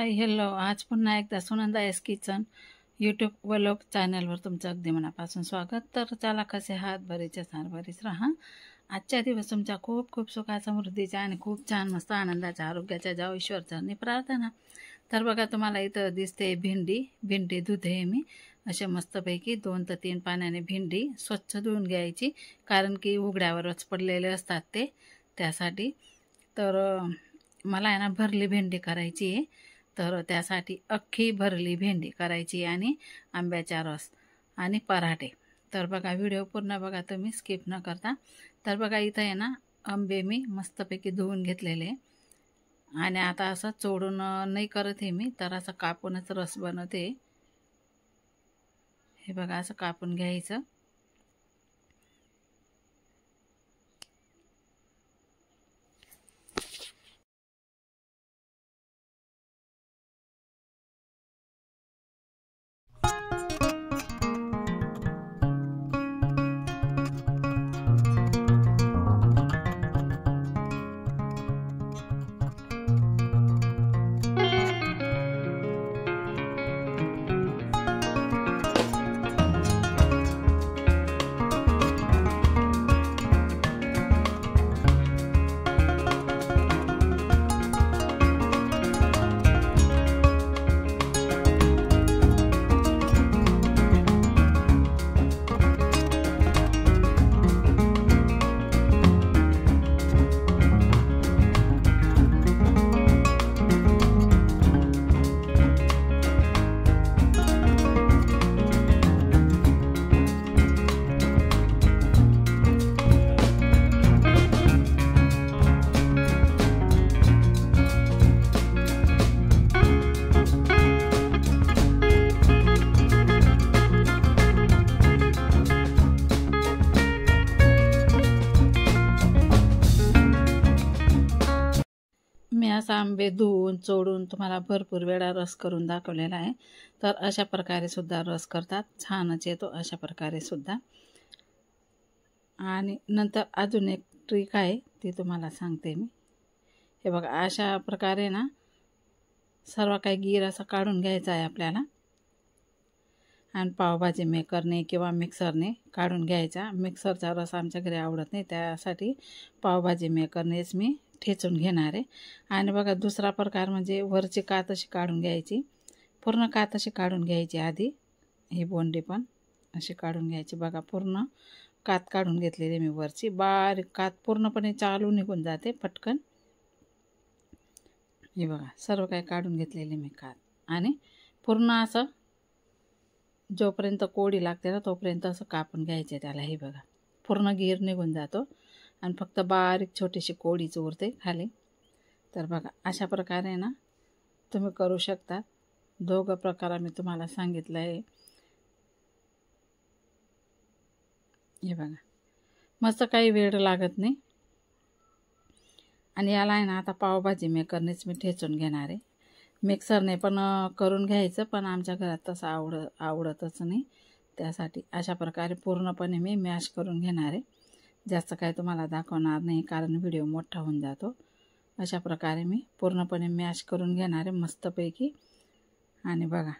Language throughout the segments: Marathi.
हाय हॅलो, आज पुन्हा एकदा Sunanda S kitchen YouTube vlog चॅनलवर तुमचं अगदी मनापासून स्वागत. तर चला, कसे आहात? बरेच छान बरेच राहा. आजच्या दिवस तुमच्या खूप खूप सुखा समृद्धीच्या आणि खूप छान मस्त आनंदाच्या आरोग्याच्या जाओ ईश्वरचरणी प्रार्थना. तर बघा, तुम्हाला इथं दिसते भेंडी धुते मी असे मस्तपैकी 2 ते 3 पाण्याने भेंडी स्वच्छ धुवून घ्यायची, कारण की उघड्यावरच पडलेले असतात ते, त्यासाठी. तर मला आहे ना भरली भेंडी करायची आहे, तर त्यासाठी अख्खी भरली भेंडी करायची आणि आंब्याचा रस आणि पराठे. तर बघा, व्हिडिओ पूर्ण बघा तुम्ही, स्किप न करता. तर बघा, इथं आहे ना आंबे मी मस्तपैकी धुवून घेतलेले आणि आता असं चोडून नाही करत हे मी, तर असं कापूनच रस बनवते. हे बघा, असं कापून घ्यायचं. मी असा आंबे धुवून चोडून तुम्हाला भरपूर वेळा रस करून दाखवलेला आहे. तर अशा प्रकारे सुद्धा रस करतात, छानच येतो अशा प्रकारे सुद्धा. आणि नंतर अजून एक ट्रिक आहे, ती तुम्हाला सांगते मी. हे बघा, अशा प्रकारे ना सर्व काही गीर असं काढून घ्यायचं आहे आपल्याला, आणि पावभाजी मेकरने किंवा मिक्सरने काढून घ्यायचा. मिक्सरचा रस आमच्या घरी आवडत नाही, त्यासाठी पावभाजी मेकरनेच मी ठेचून घेणार आहे. आणि बघा, दुसरा प्रकार म्हणजे वरची कात अशी काढून घ्यायची, पूर्ण कात अशी काढून घ्यायची आधी. ही बोंडी पण अशी काढून घ्यायची. बघा, पूर्ण कात काढून घेतलेली मी वरची. बारीक कात पूर्णपणे चालू निघून जाते पटकन. हे बघा, सर्व काही काढून घेतलेली मी कात. आणि पूर्ण असं जोपर्यंत कोडी लागते ना तोपर्यंत असं कापून घ्यायचे त्याला. हे बघा, पूर्ण गीर निघून जातो आणि फक्त बारीक छोटीशी कोडीच उरते खाली. तर बघा, अशा प्रकारे ना तुम्ही करू शकता. दोघं प्रकार मी तुम्हाला सांगितलं आहे. हे बघा, मस्त काही वेळ लागत नाही. आणि याला आहे ना आता पावभाजी मेकरनेच मी ठेचून घेणार आहे. मिक्सरने पण करून घ्यायचं, पण आमच्या घरात तसं आवडतच नाही, त्यासाठी अशा प्रकारे पूर्णपणे मी मॅश करून घेणार आहे. जास्त काय तुम्हाला दाखवणार नाही, कारण व्हिडिओ मोठा होऊन जातो. अशा प्रकारे मी पूर्णपणे मॅश करून घेणार आहे मस्तपैकी. आणि बघा,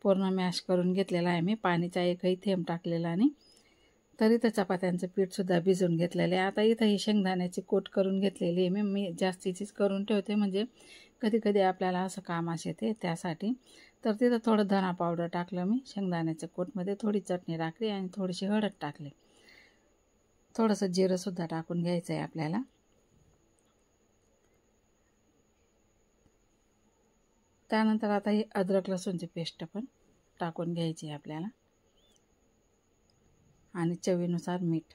पूर्ण मॅश करून घेतलेला आहे मी, पाणीचा एकही थेंब टाकलेला नाही. तरी तर चपात्यांचं पीठसुद्धा भिजवून घेतलेलं आहे. आता इथं ही शेंगदाण्याची कोट करून घेतलेली आहे मी जास्तीचीच करून ठेवते, म्हणजे कधी कधी आपल्याला असं कामास येते त्यासाठी. तर तिथं थोडं धना पावडर टाकलं मी शेंगदाण्याच्या कोटमध्ये, थोडी चटणी टाकली आणि थोडीशी हळद टाकली. थोडंसं जिरंसुद्धा टाकून घ्यायचं आहे आपल्याला. त्यानंतर आता ही अद्रक लसूणची पेस्ट पण टाकून घ्यायची आहे आपल्याला. आणि चवीनुसार मीठ.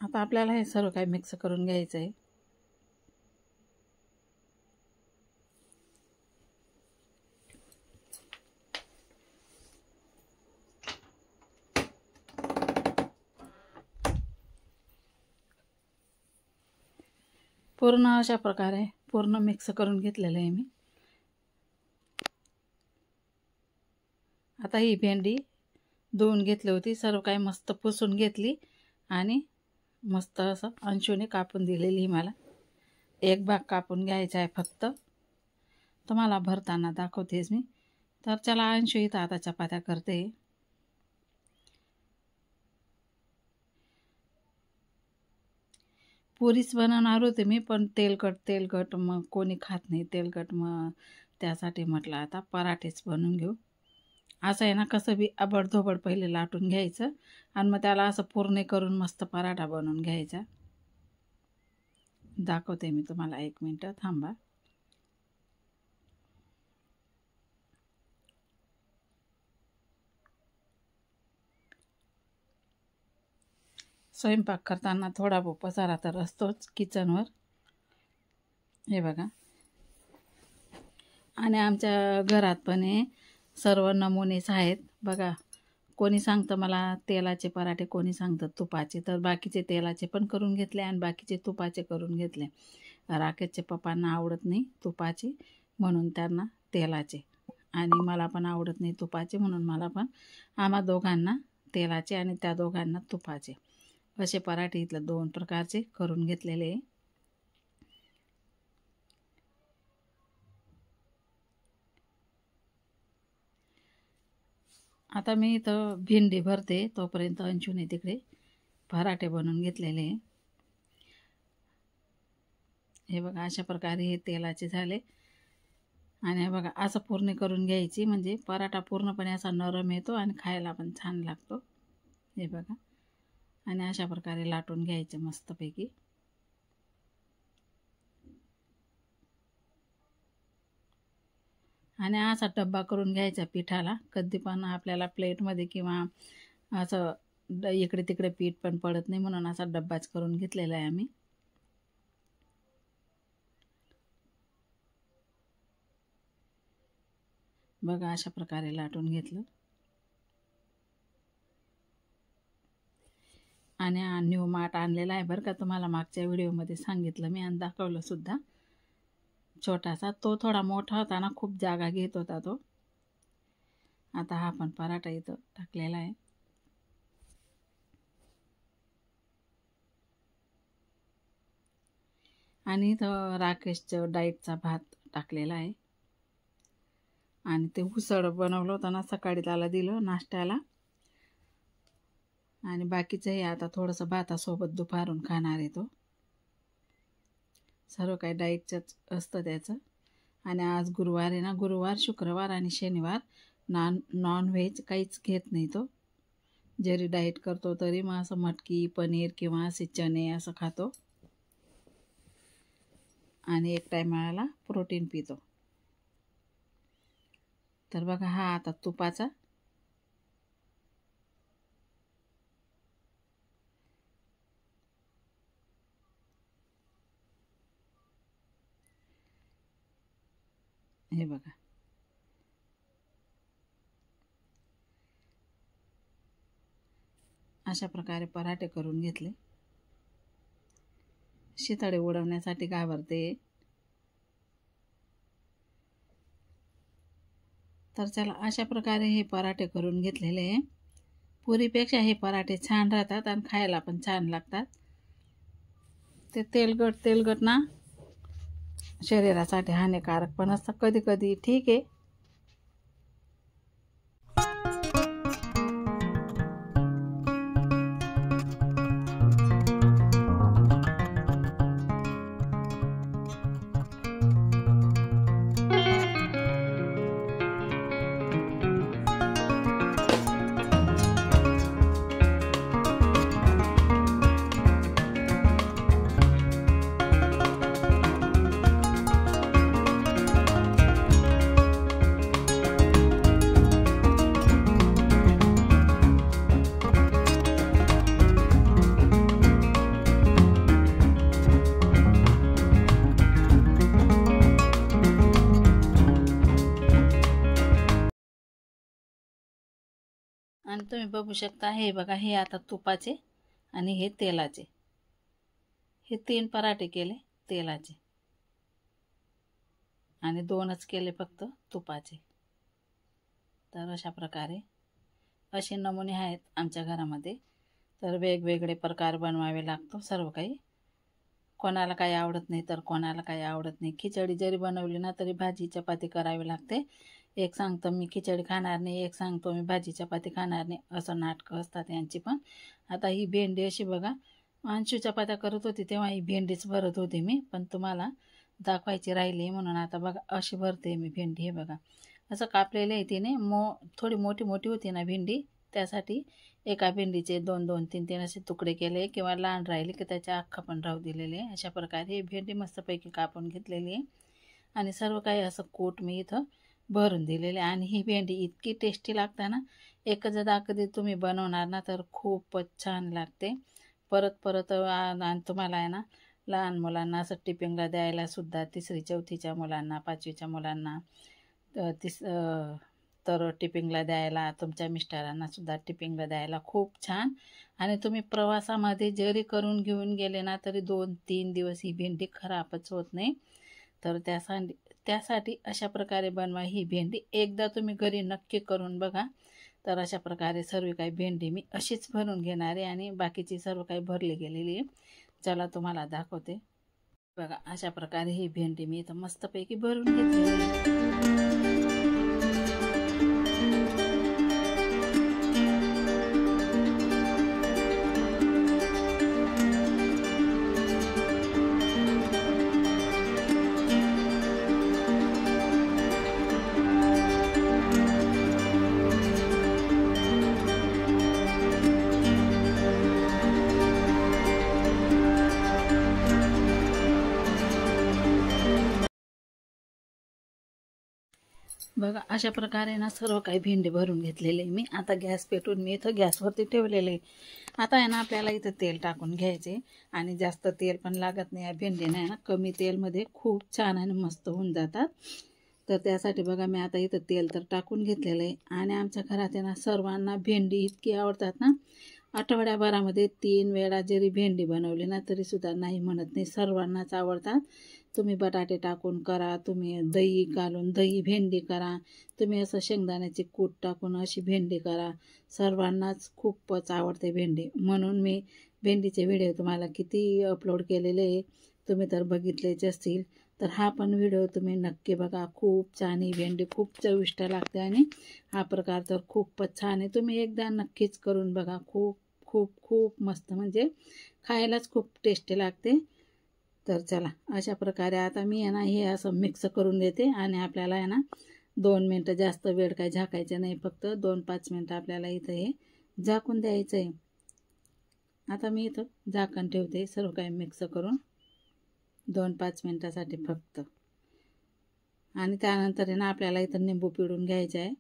आता आपल्याला हे सर्व काही मिक्स करून घ्यायचं आहे. पूर्ण अशा प्रकारे पूर्ण मिक्स करून घेतलेलं आहे मी. आता ही भेंडी धुवून घेतली होती, सर्व काही मस्त पुसून घेतली आणि मस्त असं अंशूने कापून दिलेली मला. एक भाग कापून घ्यायचा आहे फक्त, तुम्हाला भरताना दाखवतेच मी. तर चला अंशू इथं आता चपात्या करते. पुरीच बनवणार होते मी, पण तेलकट मग कोणी खात नाही तेलकट, मग त्यासाठी म्हटलं आता पराठेच बनवून घेऊ. असं आहे ना, कसं बी आबडधोबड पहिले लाटून घ्यायचं आणि मग त्याला असं पूर्ण करून मस्त पराठा बनवून घ्यायचा. दाखवते मी तुम्हाला, 1 मिनटं थांबा. स्वयंपाक करताना थोडा बहुत पसारा तर असतोच किचनवर, हे बघा. आणि आमच्या घरात पण हे सर्व नमुनेच आहेत बघा. कोणी सांगतं मला तेलाचे पराठे, कोणी सांगतं तुपाचे. तर बाकीचे तेलाचे पण करून घेतले आणि बाकीचे तुपाचे करून घेतले. राकेशचे पप्पांना आवडत नाही तुपाचे, म्हणून त्यांना तेलाचे, आणि मला पण आवडत नाही तुपाचे, म्हणून मला पण, आम्हा दोघांना तेलाचे आणि त्या दोघांना तुपाचे, असे पराठे इथलं 2 प्रकारचे करून घेतलेले. आता मी इथं भेंडी भरते, तोपर्यंत अंशूने तिकडे पराठे बनवून घेतलेले. हे बघा, अशा प्रकारे हे तेलाचे झाले. आणि हे बघा, असं पूर्ण करून घ्यायची, म्हणजे पराठा पूर्णपणे असा नरम येतो आणि खायला पण छान लागतो. हे बघा, आणि अशा प्रकारे लाटून घ्यायचे मस्तपैकी. आणि असा डब्बा करून घ्यायचा पिठाला. कधी पण आपल्याला प्लेटमध्ये किंवा असं इकडे तिकडे पीठ पण पडत नाही, म्हणून असा डब्बाच करून घेतलेला आहे आम्ही. बघा, अशा प्रकारे लाटून घेतलं. आणि हा न्यू माठ आणलेला आहे बरं का, तुम्हाला मागच्या व्हिडिओमध्ये सांगितलं मी आणि दाखवलं सुद्धा. छोटासा, तो थोडा मोठा होता ना, खूप जागा घेत होता तो. आता हा पण पराठा इथं टाकलेला आहे. आणि इथं राकेशचं डाएटचा भात टाकलेला आहे. आणि ते उसळ बनवलं होतं ना, सकाळी त्याला दिलं नाश्त्याला. आणि बाकीचं हे आता थोडंसं भातासोबत दुपारून खाणार आहे तो. सर्व काही डाएटचंच असतं त्याचं. आणि आज गुरुवार आहे ना, गुरुवार, शुक्रवार आणि शनिवार नॉनव्हेज काहीच घेत नाही तो. जरी डाएट करतो तरी मग असं मटकी, पनीर किंवा असे चणे असं खातो. आणि एक टायमाला प्रोटीन पितो. तर बघा, हा आता तुपाचा. हे बघा, अशा प्रकारे पराठे करून घेतले. शिताडे उडवण्यासाठी घाबरते. तर चला, अशा प्रकारे हे पराठे करून घेतलेले आहे. पुरीपेक्षा हे पराठे छान राहतात आणि खायला पण छान लागतात. ते तेलकट ना शरीरासाठी हानिकारक पण असतं कधी कधी, ठीक आहे. आणि तुम्ही बघू शकता, हे बघा, हे आता तुपाचे आणि हे तेलाचे, हे 3 पराठे केले तेलाचे आणि 2च केले फक्त तुपाचे. तर अशा प्रकारे असे नमुने आहेत आमच्या घरामध्ये. तर वेगवेगळे प्रकार बनवावे लागतो सर्व काही. कोणाला काही आवडत नाही तर कोणाला काही आवडत नाही. खिचडी जरी बनवली ना तरी भाजी चपाती करावी लागते. एक सांगतो मी खिचडी खाणार नाही, एक सांगतो मी भाजी चपाती खाणार नाही, असं नाटकं असतात यांची पण. आता ही भेंडी अशी बघा, अंशू चपात्या करत होती तेव्हा ही भेंडीच भरत होती मी, पण तुम्हाला दाखवायची राहिली म्हणून आता बघा अशी भरते मी भेंडी. हे बघा असं कापलेलं आहे तिने. थोडी मोठी मोठी होती ना भेंडी, त्यासाठी एका भेंडीचे 2-2, 3-3 असे तुकडे केले, किंवा लहान राहिले की त्याच्या अख्खा पण राहू दिलेले. अशा प्रकारे ही भेंडी मस्तपैकी कापून घेतलेली आहे आणि सर्व काही असं कूट मी इथं भरून दिलेले. आणि ही भेंडी इतकी टेस्टी लागते ना, एकदा कधी तुम्ही बनवणार ना तर खूपच छान लागते. परत परत आणि तुम्हाला आहे ना लहान मुलांना असं टिफिनला द्यायला सुद्धा, 3री-4थीच्या मुलांना, 5वीच्या मुलांना, तर टिफिनला द्यायला, तुमच्या मिस्टरांना सुद्धा टिफिनला द्यायला खूप छान. आणि तुम्ही प्रवासामध्ये जरी करून घेऊन गेले ना तरी 2-3 दिवस ही भेंडी खराबच होत नाही. तर त्यासाठी अशा प्रकारे बनवा ही भेंडी. एकदा तुम्ही घरी नक्की करून बघा. तर अशा प्रकारे सर्व काही भेंडी मी अशीच भरून घेणार आहे आणि बाकीची सर्व काही भरली गेलेली आहे. चला तुम्हाला दाखवते. बघा अशा प्रकारे ही भेंडी मी इथं मस्तपैकी भरून घेतलेली आहे. बघा अशा प्रकारे ना सर्व काही भेंडी भरून घेतलेले मी. आता गॅस पेटवून मी इथं गॅसवरती ठेवलेले. आता आहे ना आपल्याला इथं तेल टाकून घ्यायचे आणि जास्त तेल पण लागत नाही. या भेंडीने आहे ना कमी तेलमध्ये खूप छान आणि मस्त होऊन जातात. तर त्यासाठी बघा मी आता इथं तेल तर टाकून घेतलेलं आहे. आणि आमच्या घरात आहे ना सर्वांना भेंडी इतकी आवडतात ना, आठवड्याभरामध्ये 3 वेळा जरी भेंडी बनवली ना तरीसुद्धा नाही म्हणत नाही, सर्वांनाच आवडतात. तुम्ही बटाटे टाकून करा, तुम्ही दही घालून दही भेंडी करा, तुम्ही असं शेंगदाण्याचे कूट टाकून अशी भेंडी करा, सर्वांनाच खूपच आवडते भेंडी. म्हणून मी भेंडीचे व्हिडिओ तुम्हाला किती अपलोड केलेले आहे, तुम्ही तर बघितलेच असतील. तर हा पण व्हिडिओ तुम्ही नक्की बघा. खूप छान ही भेंडी खूप चविष्ट लागते आणि हा प्रकार तर खूपच छान आहे. तुम्ही एकदा नक्कीच करून बघा. खूप खूप खूप मस्त, म्हणजे खायलाच खूप टेस्टी लागते. तर चला अशा प्रकारे आता मी आहे ना हे असं मिक्स करून देते. आणि आपल्याला आहे ना 2 मिनटं, जास्त वेळ काय झाकायचं नाही, फक्त 2-5 मिनटं आपल्याला इथं हे झाकून द्यायचं आहे. आता मी इथं झाकण ठेवते सर्व काही मिक्स करून 2-5 मिनटासाठी फक्त. आणि त्यानंतर आहे ना आपल्याला इथं निंबू पिळून घ्यायचं आहे,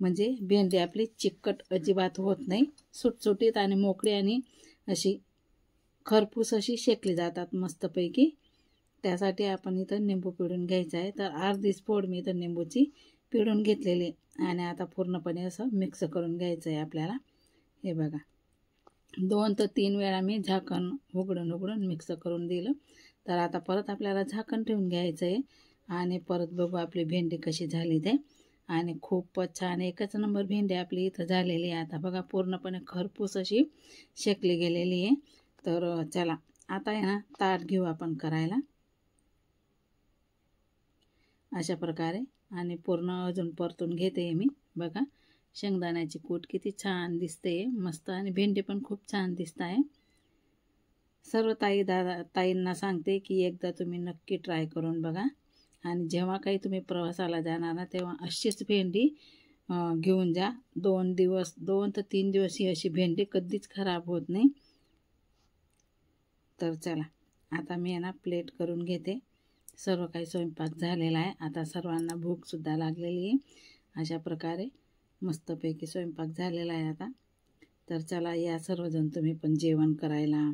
म्हणजे भेंडी आपली चिकट अजिबात होत नाही, सुटसुटीत आणि मोकळी आणि अशी खरपूस अशी शेकली जातात मस्तपैकी. त्यासाठी आपण इथं निंबू पिळून घ्यायचं आहे. तर अर्धीच फोड मी इथं निंबूची पिळून घेतलेली. आणि आता पूर्णपणे असं मिक्स करून घ्यायचं आहे आपल्याला. हे बघा 2 ते 3 वेळा मी झाकण उघडून मिक्स करून दिलं. तर आता परत आपल्याला झाकण ठेवून घ्यायचं आहे आणि परत बघू आपली भेंडी कशी झाली ते. आणि खूपच छान एकच नंबर भेंडी आपली इथं झालेली आहे. आता बघा पूर्णपणे खरपूस अशी शेकली गेलेली आहे. तर चला आता आहे ना ताट घेऊ आपण करायला अशा प्रकारे. आणि पूर्ण अजून परतून घेते मी. बघा शेंगदाण्याची कूट किती छान दिसते, मस्त. आणि भेंडी पण खूप छान दिसत आहे. सर्व ताईंना सांगते की एकदा तुम्ही नक्की ट्राय करून बघा. आणि जेव्हा काही तुम्ही प्रवासाला जाणार ना तेव्हा अशीच भेंडी घेऊन जा. 2 ते 3 दिवस ही अशी भेंडी कधीच खराब होत नाही. तर चला आता मी आहे ना प्लेट करून घेते. सर्व काही स्वयंपाक झालेला आहे. आता सर्वांना भूकसुद्धा लागलेली आहे. अशा प्रकारे मस्तपैकी स्वयंपाक झालेला आहे आता. तर चला या सर्वजण तुम्ही पण जेवण करायला.